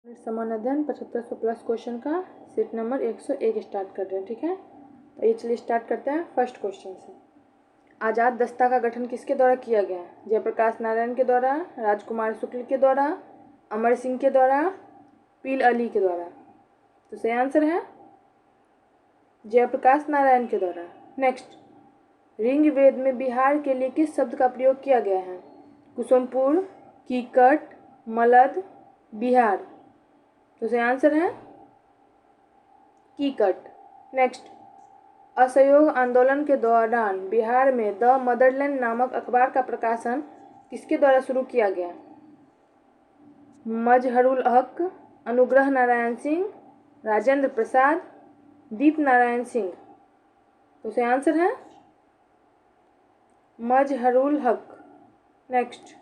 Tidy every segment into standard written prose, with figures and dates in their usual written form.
समान अध्ययन 7500 plus question का सीट नंबर 101 स्टार्ट कर रहे हैं। ठीक है, तो ये चलिए स्टार्ट करते हैं फर्स्ट क्वेश्चन से। आज़ाद दस्ता का गठन किसके द्वारा किया गया? जयप्रकाश नारायण के द्वारा, राजकुमार शुक्ल के द्वारा, अमर सिंह के द्वारा, पील अली के द्वारा। तो सही आंसर है जयप्रकाश नारायण के द्वारा। नेक्स्ट, ऋग्वेद में बिहार के लिए किस शब्द का प्रयोग किया गया है? कुसुमपुर, कीकट, मलद, बिहार। तो सही आंसर है कीकट। नेक्स्ट, असहयोग आंदोलन के दौरान बिहार में द मदरलैंड नामक अखबार का प्रकाशन किसके द्वारा शुरू किया गया? मजहरुल हक, अनुग्रह नारायण सिंह, राजेंद्र प्रसाद, दीप नारायण सिंह। तो सही आंसर है मजहरुल हक। नेक्स्ट,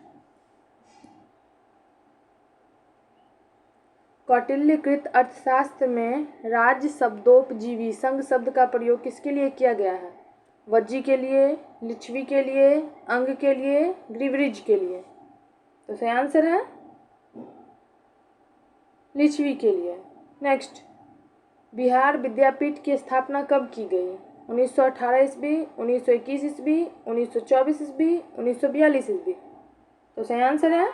कौटिल्यकृत अर्थशास्त्र में राज्य शब्दोपजीवी संघ शब्द का प्रयोग किसके लिए किया गया है? वज्जी के लिए, लिच्छवी के लिए, अंग के लिए, ग्रीवरिज के लिए। तो सही आंसर है लिच्छवी के लिए। नेक्स्ट, बिहार विद्यापीठ की स्थापना कब की गई? 1918 ईस्वी, 1921 ईस्वी, 1924 ईस्वी, 1942 ईस्वी। तो सही आंसर है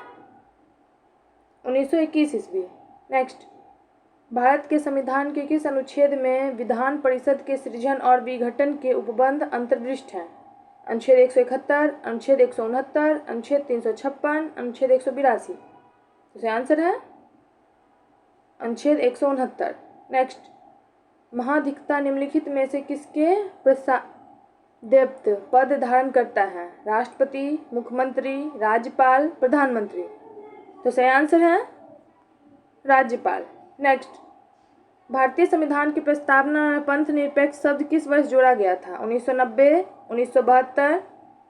1921 ईस्वी। नेक्स्ट, भारत के संविधान के किस अनुच्छेद में विधान परिषद के सृजन और विघटन के उपबंध अंतर्दृष्ट हैं? अनुच्छेद 171, अनुच्छेद 169, अनुच्छेद 356, अनुच्छेद 182। तो सही आंसर है अनुच्छेद 169। नेक्स्ट, महाधिकता निम्नलिखित में से किसके प्रसादेप्त पद धारण करता है? राष्ट्रपति, मुख्यमंत्री, राज्यपाल, प्रधानमंत्री। तो सही आंसर है राज्यपाल। नेक्स्ट, भारतीय संविधान की प्रस्तावना में पंथ निरपेक्ष शब्द किस वर्ष जोड़ा गया था? 1990, 1972,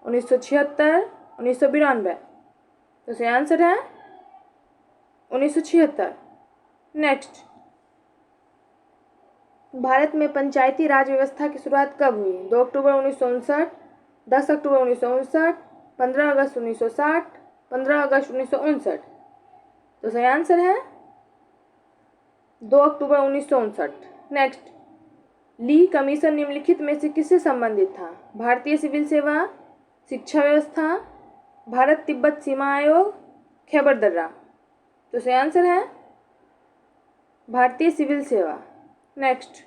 1976, 1992। तो सही आंसर है 1976। नेक्स्ट, भारत में पंचायती राज व्यवस्था की शुरुआत कब हुई? 2 अक्टूबर 1959, 10 अक्टूबर 1959, 15 अगस्त 1960, 15 अगस्त 1959। तो सही आंसर है 2 अक्टूबर 1959। नेक्स्ट, ली कमीशन निम्नलिखित में से किससे संबंधित था? भारतीय सिविल सेवा, शिक्षा व्यवस्था, भारत तिब्बत सीमा आयोग, खैबर दर्रा। तो सही आंसर है भारतीय सिविल सेवा। नेक्स्ट,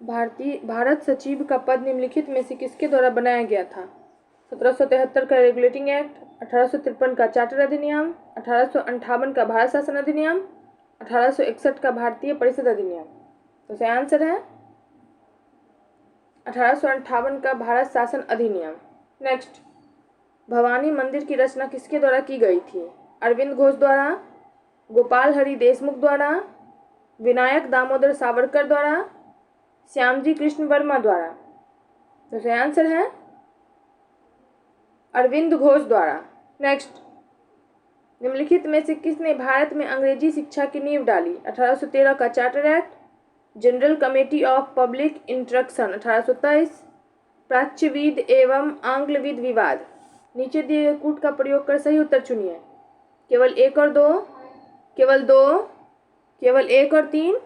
भारत सचिव का पद निम्नलिखित में से किसके द्वारा बनाया गया था? 1773 का रेगुलेटिंग एक्ट, 1853 का चार्टर अधिनियम, 1858 का भारत शासन अधिनियम, 1861 का भारतीय परिषद अधिनियम। तो सही आंसर है 1858 का भारत शासन अधिनियम। नेक्स्ट, भवानी मंदिर की रचना किसके द्वारा की गई थी? अरविंद घोष द्वारा, गोपाल हरि देशमुख द्वारा, विनायक दामोदर सावरकर द्वारा, श्यामजी कृष्ण वर्मा द्वारा। तो सही आंसर है अरविंद घोष द्वारा। नेक्स्ट, निम्नलिखित में से किसने भारत में अंग्रेजी शिक्षा की नींव डाली? 1813 का charter act, general committee of public instruction 1823, प्राच्यविद एवं आंग्लविद विवाद। नीचे दिए गए कूट का प्रयोग कर सही उत्तर चुनिए। केवल 1 और 2, केवल 2, केवल 1 और 3,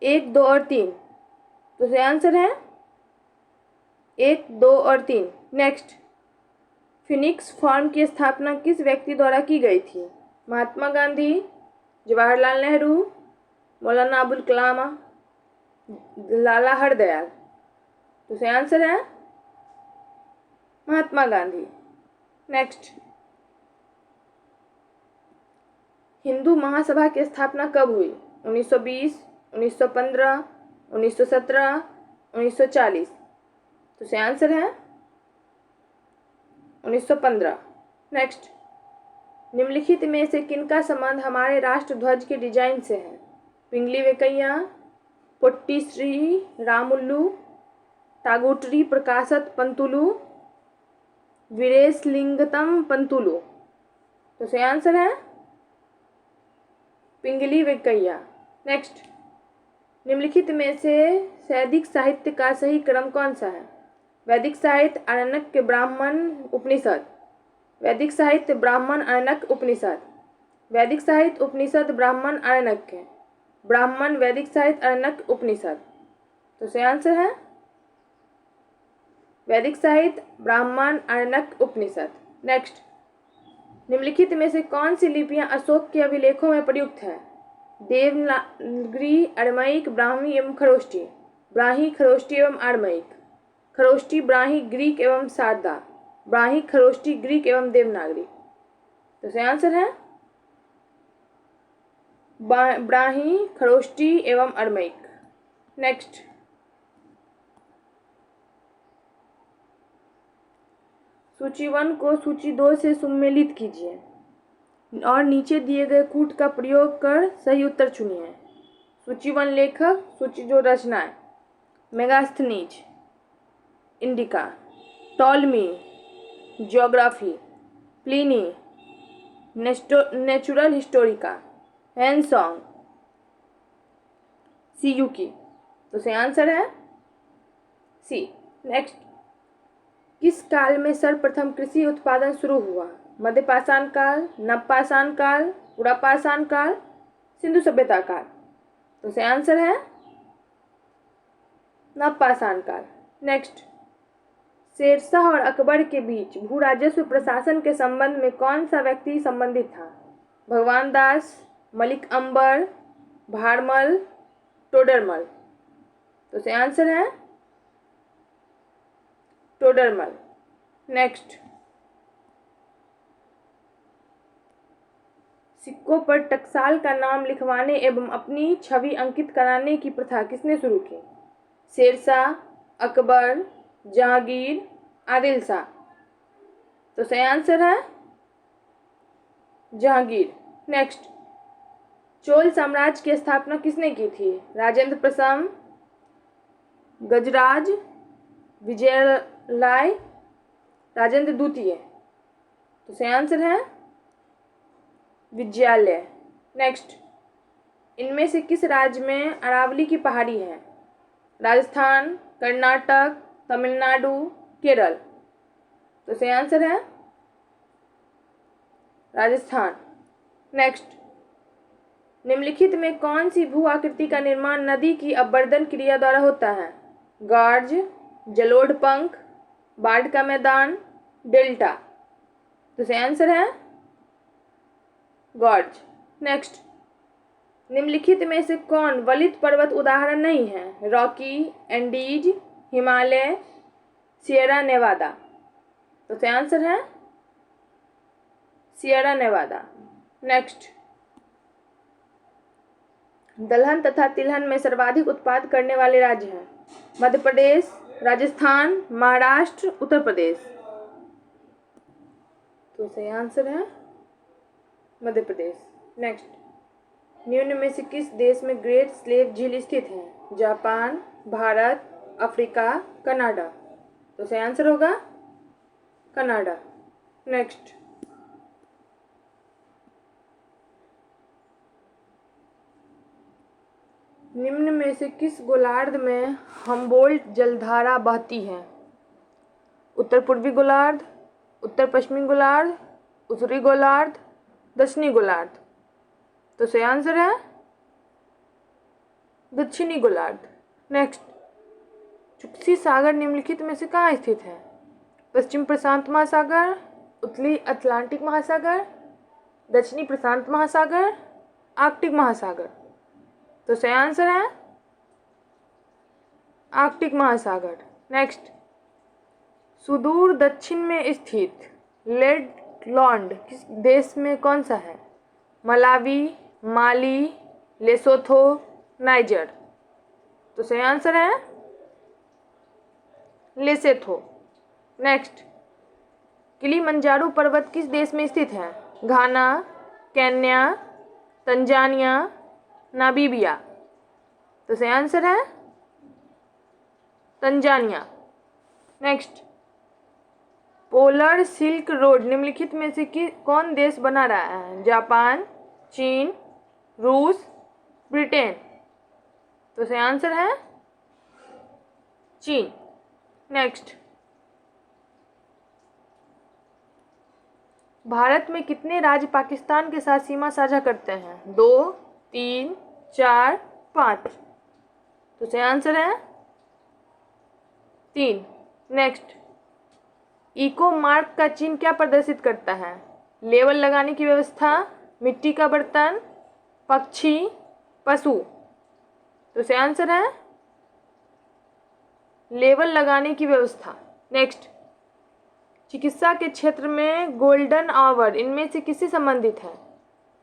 1, 2 और 3। तो सही आंसर है 1, 2 और 3। नेक्स्ट, फिनिक्स फॉर्म की स्थापना किस व्यक्ति द्वारा की गई थी? महात्मा गांधी, जवाहरलाल नेहरू, मौलाना अबुल कलाम, लाला हरदयाल। तो सही आंसर है महात्मा गांधी। नेक्स्ट, हिंदू महासभा की स्थापना कब हुई? 1920, 1915, 1917, 1940। तो सही आंसर है 1915। नेक्स्ट, निम्नलिखित में से किनका संबंध हमारे राष्ट्र ध्वज के डिजाइन से है? पिंगली वेंकैया, पोट्टी श्री रामुलु, टागोटरी प्रकाशत पंतुलु, वीरेशलिंगतम पंतुलु। तो सही आंसर है पिंगली वेंकैया। नेक्स्ट, निम्नलिखित में से सैद्धिक साहित्य का सही क्रम कौन सा है? वैदिक साहित्य आरण्यक ब्राह्मण उपनिषद। वैदिक साहित्य ब्राह्मण आरण्यक उपनिषद। वैदिक साहित्य उपनिषद ब्राह्मण आरण्यक। ब्राह्मण वैदिक साहित्य आरण्यक उपनिषद। तो सही आंसर है वैदिक साहित्य ब्राह्मण आरण्यक उपनिषद। नेक्स्ट, निम्नलिखित में से कौन सी लिपियां अशोक के अभिलेखों में प्रयुक्त हैं? देवनागरी, अरमैक, ब्राह्मी एवं खरोष्टी। ब्राह्मी, खरोष्टी एवं आरमैक। खरोष्टी, ब्राह्मी, ग्रीक एवं शारदा। ब्राह्मी, खरोष्टी, ग्रीक एवं देवनागरी। तो सही आंसर है ब्राह्मी, खरोष्टी एवं अरमैक। नेक्स्ट, सूची 1 को सूची 2 से सम्मिलित कीजिए और नीचे दिए गए कूट का प्रयोग कर सही उत्तर चुनिए। सूची 1 लेखक, सूची 2 रचनाएं। Megasthenes, Indica. Ptolemy, Geography. Pliny, Natural Historica. Hiuen Tsang, Si Yu Ki. तो सही आंसर है सी। नेक्स्ट, किस काल में सर्वप्रथम कृषि उत्पादन शुरू हुआ? मध्यपाषाण काल, नवपाषाण काल, पुरापाषाण काल, सिंधु सभ्यता काल। तो सही आंसर है नवपाषाण काल। नेक्स्ट, शेरशाह और अकबर के बीच भू राजस्व प्रशासन के संबंध में कौन सा व्यक्ति संबंधित था? भगवान दास, मलिक अंबर, भारमल, टोडरमल। तो सही आंसर है टोडरमल। नेक्स्ट, सिक्कों पर टकसाल का नाम लिखवाने एवं अपनी छवि अंकित कराने की प्रथा किसने शुरू की? शेरशाह, अकबर, जहांगीर, आदिल शाह। तो सही आंसर है जहांगीर। नेक्स्ट, चोल साम्राज्य की स्थापना किसने की थी? राजेंद्र प्रथम, गजराज, विजयलाय, राजेंद्र द्वितीय। तो सही आंसर है विजयालय। नेक्स्ट, इनमें से किस राज्य में अरावली की पहाड़ी है? राजस्थान, कर्नाटक, तमिलनाडु, केरल। तो सही आंसर है राजस्थान। नेक्स्ट, निम्नलिखित में कौन सी भू आकृति का निर्माण नदी की अपवर्तन क्रिया द्वारा होता है? गॉर्ज, जलोढ़ पंख, बाढ़ का मैदान, डेल्टा। तो सही आंसर है गॉर्ज। नेक्स्ट, निम्नलिखित में से कौन वलित पर्वत उदाहरण नहीं है? Rocky, Andes, Himalaya, Sierra Nevada. तो सही आंसर है सियरा नेवादा। नेक्स्ट, दलहन तथा तिलहन में सर्वाधिक उत्पाद करने वाले राज्य हैं? मध्य प्रदेश, राजस्थान, महाराष्ट्र, उत्तर प्रदेश। तो सही आंसर है मध्य प्रदेश। नेक्स्ट, निम्न में से किस देश में ग्रेट स्लेव झील स्थित है? Japan, Bharat, Africa, Canada. तो सही आंसर होगा कनाडा। नेक्स्ट, निम्न में से किस गोलार्ध में हम्बोल्ट जलधारा बहती है? उत्तर पूर्वी गोलार्ध, उत्तर पश्चिमी गोलार्ध, उत्तरी गोलार्ध, दक्षिणी गोलार्ध। तो सही आंसर है दक्षिणी गोलार्ध। नेक्स्ट, चुक्सी सागर निम्नलिखित में से कहाँ स्थित है? पश्चिम प्रशांत महासागर, उत्तरी अटलांटिक महासागर, दक्षिणी प्रशांत महासागर, आर्कटिक महासागर। तो सही आंसर है आर्कटिक महासागर। नेक्स्ट, सुदूर दक्षिण में स्थित लेडलैंड किस देश में कौन सा है? मलावी, माली, लेसोथो, नाइजर। तो सही आंसर है लेसोथो। नेक्स्ट, किलिमंजारो पर्वत किस देश में स्थित है? घाना, केन्या, तंजानिया, नामीबिया। तो सही आंसर है Tanzania. Next, polar silk road निम्नलिखित में से कौन देश बना रहा है? जापान, चीन, रूस, ब्रिटेन। तो सही आंसर है चीन। नेक्स्ट, भारत में कितने राज्य पाकिस्तान के साथ सीमा साझा करते हैं? 2, 3, 4, 5। तो सही आंसर है 3। नेक्स्ट, इको मार्क का चिन्ह क्या प्रदर्शित करता है? लेबल लगाने की व्यवस्था, मिट्टी का बर्तन, पक्षी, पशु। तो सही आंसर है लेबल लगाने की व्यवस्था। नेक्स्ट, चिकित्सा के क्षेत्र में गोल्डन आवर इनमें से किससे संबंधित है?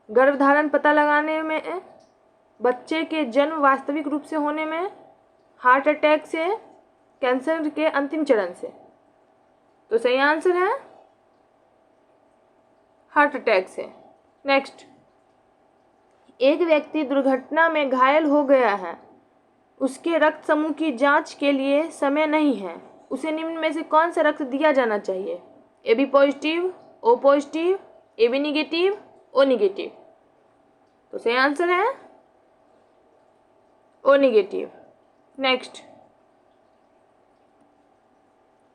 गर्भधारण पता लगाने में, बच्चे के जन्म वास्तविक रूप से होने में, हार्ट अटैक से, कैंसर के अंतिम चरण से। तो सही आंसर है हार्ट अटैक से। नेक्स्ट, एक व्यक्ति दुर्घटना में घायल हो गया है, उसके रक्त समूह की जांच के लिए समय नहीं है, उसे निम्न में से कौन सा रक्त दिया जाना चाहिए? AB positive, O positive, AB negative, O negative. तो सही आंसर है O निगेटिव। नेक्स्ट,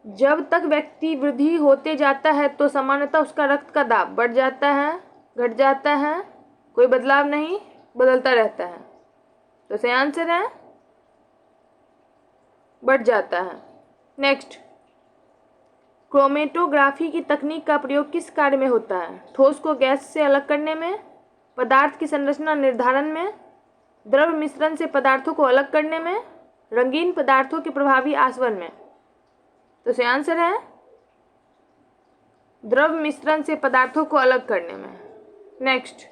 जब तक व्यक्ति वृद्धि होते जाता है तो सामान्यतः उसका रक्त का दाब बढ़ जाता है, घट जाता है, कोई बदलाव नहीं, बदलता रहता है। तो सही आंसर है बढ़ जाता है। नेक्स्ट, क्रोमेटोग्राफी की तकनीक का प्रयोग किस कार्य में होता है? ठोस को गैस से अलग करने में, पदार्थ की संरचना निर्धारण में, द्रव मिश्रण से पदार्थों को अलग करने में, रंगीन पदार्थों के प्रभावी आसवन में। तो सही आंसर है द्रव मिश्रण से पदार्थों को अलग करने में। नेक्स्ट,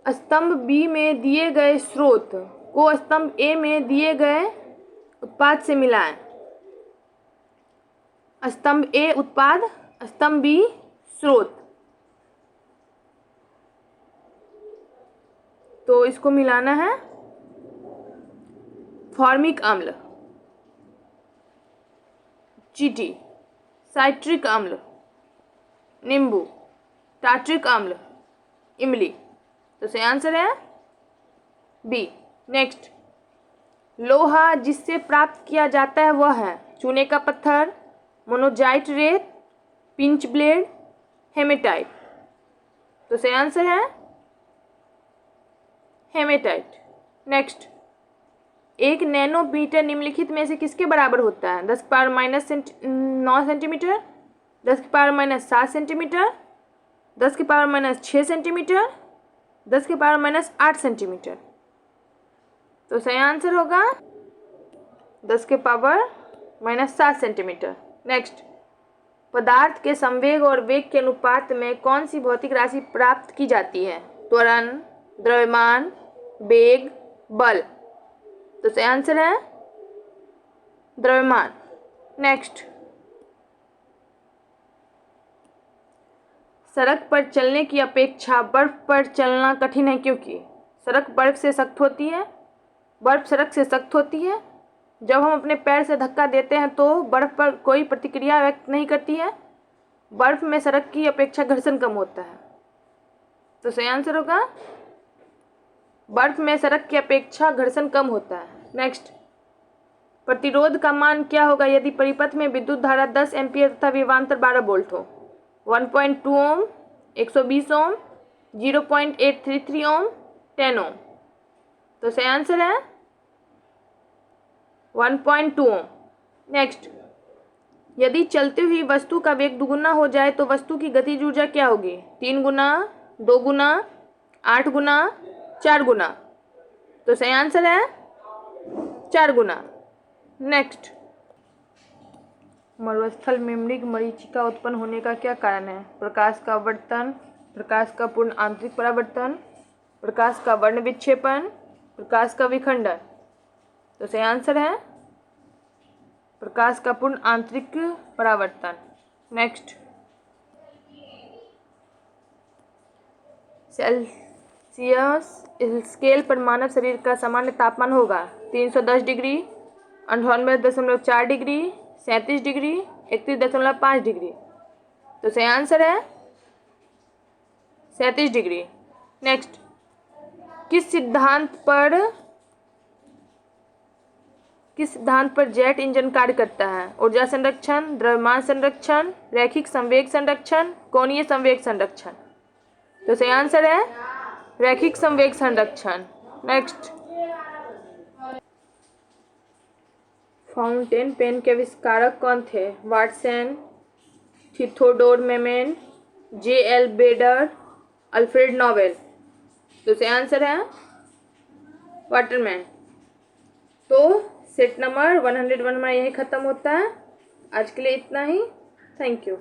स्तंभ बी में दिए गए स्रोत को स्तंभ ए में दिए गए उत्पाद से मिलाएं। स्तंभ ए उत्पाद, स्तंभ बी स्रोत। तो इसको मिलाना है फॉर्मिक अम्ल, चीटी, साइट्रिक अम्ल, नींबू, टार्ट्रिक अम्ल, इमली। तो सही आंसर है बी। नेक्स्ट, लोहा जिससे प्राप्त किया जाता है वह है चूने का पत्थर, मोनोजाइट रेत, पिंच ब्लेड, हेमेटाइट। तो सही आंसर है हेमेटाइट। नेक्स्ट, 1 नैनोमीटर निम्नलिखित में से किसके बराबर होता है? 10 की पावर माइनस 9 सेंटीमीटर, 10 की पावर माइनस 7 सेंटीमीटर, 10 की पावर माइनस 6 सेंटीमीटर, 10 की पावर माइनस 8 सेंटीमीटर। तो सही आंसर होगा 10 के पावर माइनस 7 सेंटीमीटर। नेक्स्ट, पदार्थ के संवेग और वेग के अनुपात में कौन सी भौतिक राशि प्राप्त की जाती है? त्वरण, द्रव्यमान, वेग, बल। तो सही आंसर है द्रव्यमान। नेक्स्ट, सड़क पर चलने की अपेक्षा बर्फ पर चलना कठिन है क्योंकि सड़क बर्फ से सख्त होती है, बर्फ सड़क से सख्त होती है। जब हम अपने पैर से धक्का देते हैं तो बर्फ पर कोई प्रतिक्रिया व्यक्त नहीं करती है। बर्फ में सड़क की अपेक्षा घर्षण कम होता है। तो सही आंसर होगा बर्फ में सड़क की अपेक्षा घर्षण कम होता है। नेक्स्ट, प्रतिरोध का मान क्या होगा यदि परिपथ में विद्युत धारा 10 एम्पीयर तथा विभवांतर 12 वोल्ट हो? 1.2 ओम, 120 ओम, 0.833 ओम, 10 ओम। तो सही आंसर है 1.2 ओम। नेक्स्ट, यदि चलती हुई वस्तु का वेग दुगुना हो जाए तो वस्तु की गतिज ऊर्जा क्या होगी? 3 गुना, 2 गुना, 8 गुना, 4 गुना। तो सही आंसर है 4 गुना। नेक्स्ट, मरुस्थल में मृग मरीचिका उत्पन्न होने का क्या कारण है? प्रकाश का अपवर्तन, प्रकाश का पूर्ण आंतरिक परावर्तन, प्रकाश का वर्ण विक्षेपण, प्रकाश का विखंडन। तो सही आंसर है प्रकाश का पूर्ण आंतरिक परावर्तन। नेक्स्ट, सेल्सियस स्केल पर मानव शरीर का सामान्य तापमान होगा 310 डिग्री, 98.4 डिग्री, 37 डिग्री, 31.5 डिग्री। तो सही आंसर है 37 डिग्री। नेक्स्ट, किस सिद्धांत पर किस सिद्धांत पर जेट इंजन कार्य करता है? ऊर्जा संरक्षण, द्रव्यमान संरक्षण, रैखिक संवेग संरक्षण, कोणीय संवेग संरक्षण। तो सही आंसर है रैखिक संवेग संरक्षण। नेक्स्ट, फाउंटेन पेन के आविष्कारक कौन थे? Watson, Theodore Maiman, J.L. बेडर, अल्फ्रेड नोबेल। तो सही आंसर है वाटरमैन। तो सेट नंबर 101 में यही ख़त्म होता है। आज के लिए इतना ही। Thank you.